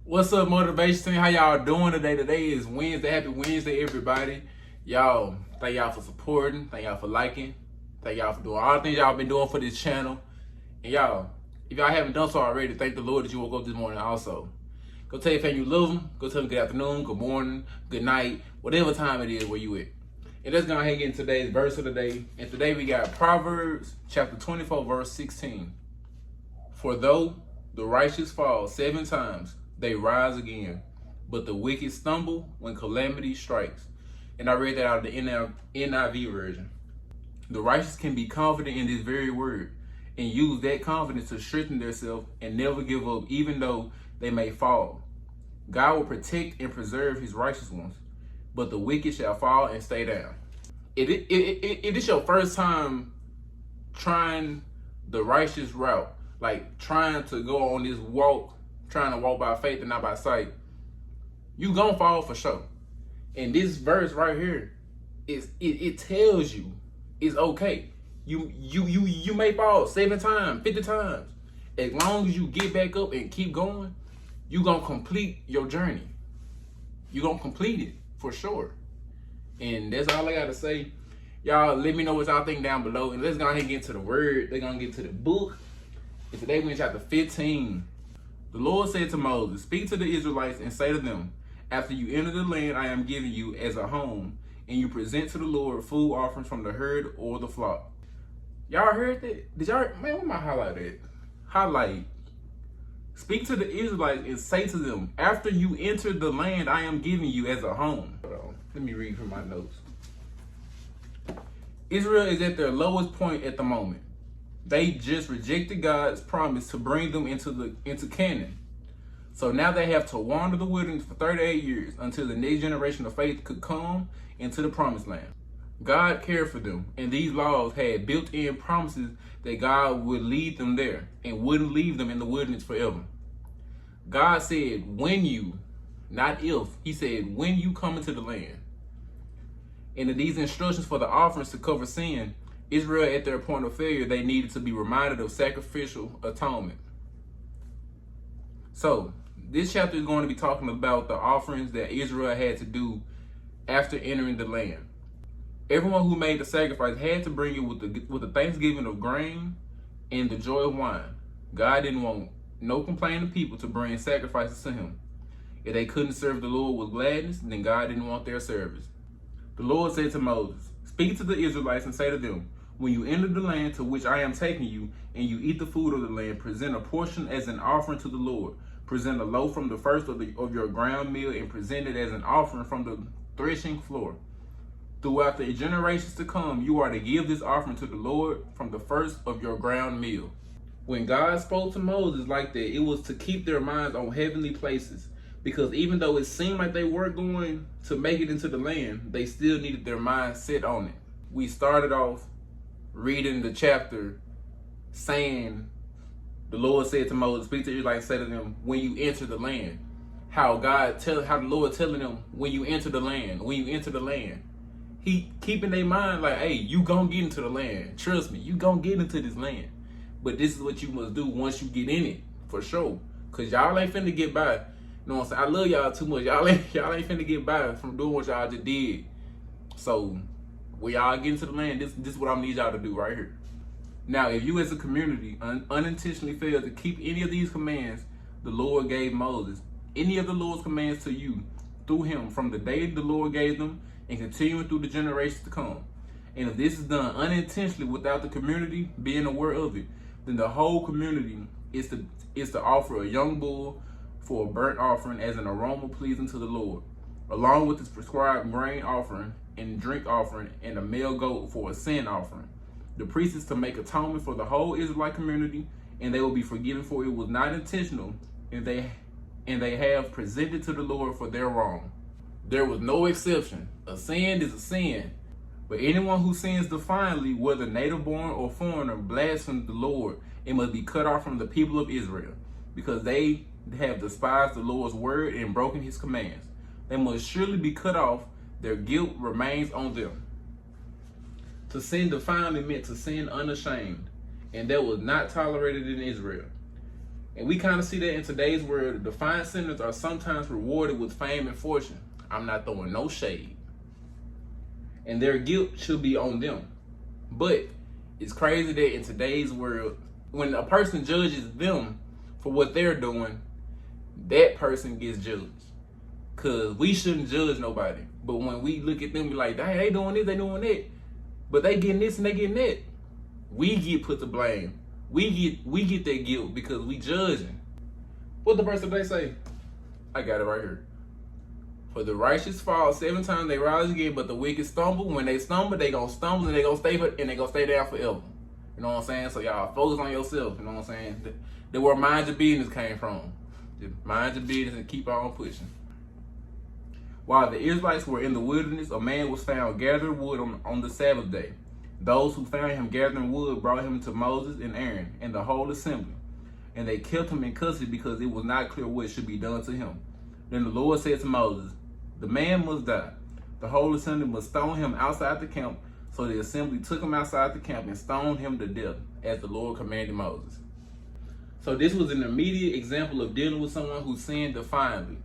What's up, motivation team? How y'all doing today? Today is Wednesday. Happy Wednesday, everybody. Y'all, thank y'all for supporting. Thank y'all for liking. Thank y'all for doing all the things y'all been doing for this channel. And y'all, if y'all haven't done so already, thank the Lord that you woke up this morning also. Go tell your family you love them. Go tell them good afternoon, good morning, good night, whatever time it is where you at. And let's go ahead and get into today's verse of the day. And today we got Proverbs chapter 24, verse 16. For though the righteous fall 7 times, they rise again, but the wicked stumble when calamity strikes. And I read that out of the NIV version. The righteous can be confident in this very word and use that confidence to strengthen themselves and never give up, even though they may fall. God will protect and preserve his righteous ones, but the wicked shall fall and stay down. It is your first time trying the righteous route, like trying to go on this walk, trying to walk by faith and not by sight, you gonna fall for sure. And this verse right here it tells you it's okay. You may fall 7 times, 50 times. As long as you get back up and keep going, you gonna complete your journey. You gonna complete it for sure. And that's all I gotta say. Y'all let me know what y'all think down below. And let's go ahead and get into the word. They're gonna get to the book. And today we're in chapter 15. The Lord said to Moses, speak to the Israelites and say to them, after you enter the land I am giving you as a home, and you present to the Lord food offerings from the herd or the flock. Y'all heard that? Did y'all, man, what am I highlighting? Highlight. Speak to the Israelites and say to them, after you enter the land I am giving you as a home. Hold on, let me read from my notes. Israel is at their lowest point at the moment. They just rejected God's promise to bring them into Canaan. So now they have to wander the wilderness for 38 years until the next generation of faith could come into the promised land. God cared for them, and these laws had built-in promises that God would lead them there and wouldn't leave them in the wilderness forever. God said, when you, not if, he said, when you come into the land. And in these instructions for the offerings to cover sin, Israel, at their point of failure, they needed to be reminded of sacrificial atonement. So, this chapter is going to be talking about the offerings that Israel had to do after entering the land. Everyone who made the sacrifice had to bring it with the thanksgiving of grain and the joy of wine. God didn't want no complaining people to bring sacrifices to him. If they couldn't serve the Lord with gladness, then God didn't want their service. The Lord said to Moses, speak to the Israelites and say to them, when you enter the land to which I am taking you, and you eat the food of the land, present a portion as an offering to the Lord. Present a loaf from the first of your ground meal, and present it as an offering from the threshing floor. Throughout the generations to come, you are to give this offering to the Lord from the first of your ground meal. When God spoke to Moses like that, it was to keep their minds on heavenly places. Because even though it seemed like they were going to make it into the land, they still needed their minds set on it. We started off reading the chapter saying, the Lord said to Moses, speak to Israel and say to them, when you enter the land. How the Lord telling them, when you enter the land, when you enter the land. He keeping their mind like, hey, you gonna get into the land. Trust me, you gonna get into this land. But this is what you must do once you get in it, for sure. Cause y'all ain't finna get by. You know what I'm saying? I love y'all too much. Y'all ain't finna get by from doing what y'all just did. So when y'all get into the land, this is what I need y'all to do right here. Now, if you as a community unintentionally fail to keep any of these commands the Lord gave Moses, any of the Lord's commands to you through him from the day the Lord gave them and continuing through the generations to come, and if this is done unintentionally without the community being aware of it, then the whole community is to offer a young bull for a burnt offering as an aroma pleasing to the Lord, along with its prescribed grain offering and drink offering and a male goat for a sin offering. The priest is to make atonement for the whole Israelite community, and they will be forgiven, for it was not intentional, and they have presented to the Lord for their wrong. There was no exception. A sin is a sin. But anyone who sins defiantly, whether native born or foreigner, blasphemes the Lord and must be cut off from the people of Israel, because they have despised the Lord's word and broken his commands. They must surely be cut off. Their guilt remains on them. To sin defiantly meant to sin unashamed, and that was not tolerated in Israel. And we kind of see that in today's world. Defiant sinners are sometimes rewarded with fame and fortune. I'm not throwing no shade. And their guilt should be on them. But it's crazy that in today's world, when a person judges them for what they're doing, that person gets judged. Because we shouldn't judge nobody. But when we look at them, be like, dang, they doing this, they doing that. But they getting this and they getting that. We get put to blame. We get that guilt because we judging. What the verse today say? I got it right here. For the righteous fall 7 times, they rise again, but the wicked stumble. When they stumble, they gonna stumble and they gonna stay down forever. You know what I'm saying? So y'all focus on yourself. You know what I'm saying? The where mind your business came from. Just mind your business and keep on pushing. While the Israelites were in the wilderness, a man was found gathering wood on the Sabbath day. Those who found him gathering wood brought him to Moses and Aaron and the whole assembly. And they kept him in custody because it was not clear what should be done to him. Then the Lord said to Moses, the man must die. The whole assembly must stone him outside the camp. So the assembly took him outside the camp and stoned him to death, as the Lord commanded Moses. So this was an immediate example of dealing with someone who sinned defiantly.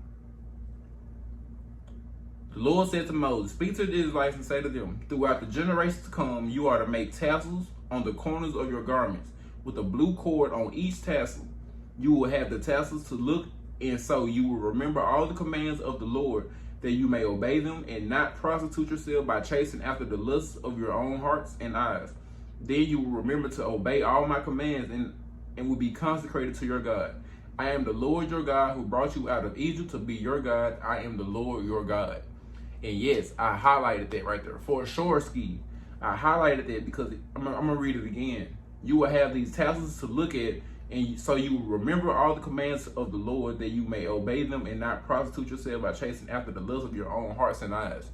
The Lord said to Moses, speak to the Israelites and say to them, throughout the generations to come, you are to make tassels on the corners of your garments, with a blue cord on each tassel. You will have the tassels to look, and so you will remember all the commands of the Lord, that you may obey them and not prostitute yourself by chasing after the lusts of your own hearts and eyes. Then you will remember to obey all my commands and will be consecrated to your God. I am the Lord your God who brought you out of Egypt to be your God. I am the Lord your God. And yes, I highlighted that right there. For sure, Ski. I highlighted that because I'm going to read it again. You will have these tassels to look at, and so you will remember all the commands of the Lord, that you may obey them and not prostitute yourself by chasing after the lust of your own hearts and eyes.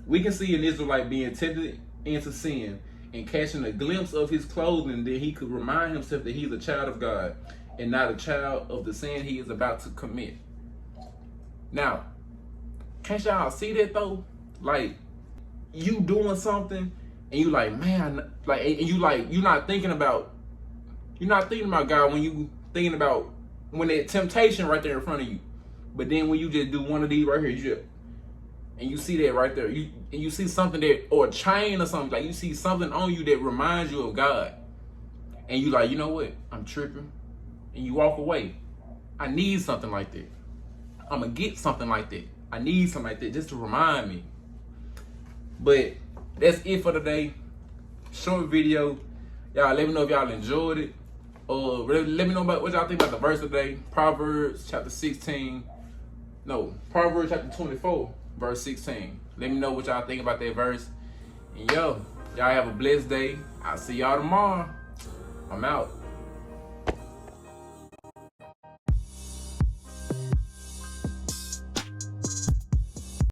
We can see an Israelite being tempted into sin and catching a glimpse of his clothing, that he could remind himself that he's a child of God and not a child of the sin he is about to commit. Now, can't y'all see that though? Like, you doing something and you like, man, like, and you like, you're not thinking about God when you thinking about when that temptation right there in front of you. But then when you just do one of these right here, and you see that right there, you see something that, or a chain or something, like you see something on you that reminds you of God. And you like, you know what? I'm tripping. And you walk away. I need something like that. I'm gonna get something like that. I need something like that just to remind me. But that's it for today. Short video. Y'all let me know if y'all enjoyed it. Let me know about what y'all think about the verse today. Proverbs chapter 24, verse 16. Let me know what y'all think about that verse. And y'all have a blessed day. I'll see y'all tomorrow. I'm out.